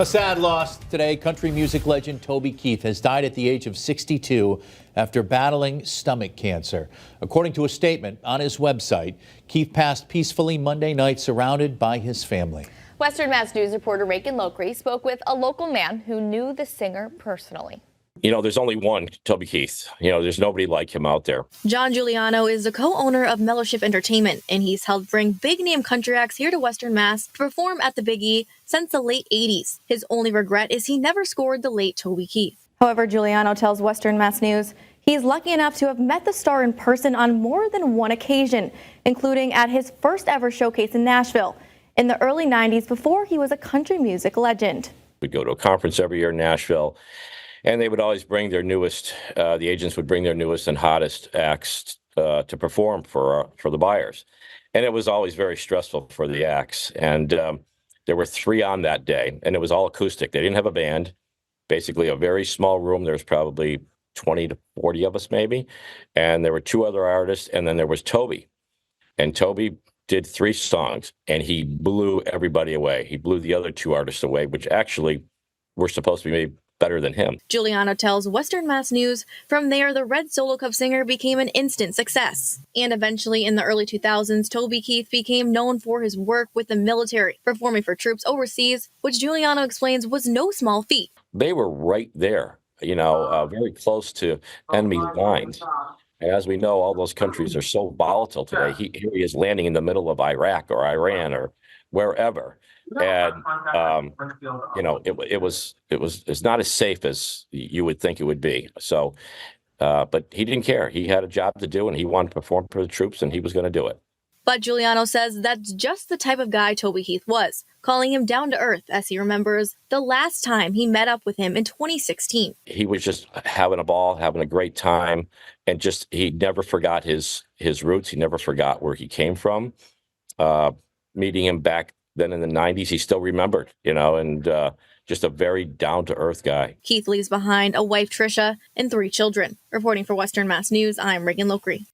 A sad loss today. Country music legend Toby Keith has died at the age of 62 after battling stomach cancer. According to a statement on his website, Keith passed peacefully Monday night surrounded by his family. Western Mass News reporter Reagan Lockery spoke with a local man who knew the singer personally. You know, there's only one Toby Keith. You know, there's nobody like him out there. John Giuliano is the co-owner of Mellowship Entertainment, and he's helped bring big-name country acts here to Western Mass to perform at the Big E since the late 80s. His only regret is he never scored the late Toby Keith. However, Giuliano tells Western Mass News he's lucky enough to have met the star in person on more than one occasion, including at his first ever showcase in Nashville in the early 90s before he was a country music legend. We'd go to a conference every year in Nashville, and they would always bring their newest, the agents would bring their newest and hottest acts to perform for the buyers. And it was always very stressful for the acts. And there were 3 on that day, and it was all acoustic. They didn't have a band, basically a very small room. There was probably 20 to 40 of us maybe. And there were 2 other artists, and then there was Toby. And Toby did 3 songs, and he blew everybody away. He blew the other 2 artists away, which actually were supposed to be maybe better than him. Giuliano tells Western Mass News from there the Red Solo Cup singer became an instant success. And eventually in the early 2000s, Toby Keith became known for his work with the military, performing for troops overseas, which Giuliano explains was no small feat. They were right there, you know, very close to enemy lines. And as we know, all those countries are so volatile today. Here he is landing in the middle of Iraq or Iran or wherever. And, you know, it's not as safe as you would think it would be. So, but he didn't care. He had a job to do, and he wanted to perform for the troops, and he was going to do it. But Giuliano says that's just the type of guy Toby Keith was, calling him down to earth as he remembers the last time he met up with him in 2016. He was just having a ball, having a great time, and just he never forgot his roots. He never forgot where he came from. Meeting him back then in the 90s, he still remembered, you know, and just a very down-to-earth guy. Keith leaves behind a wife, Tricia, and 3 children. Reporting for Western Mass News, I'm Reagan Lockery.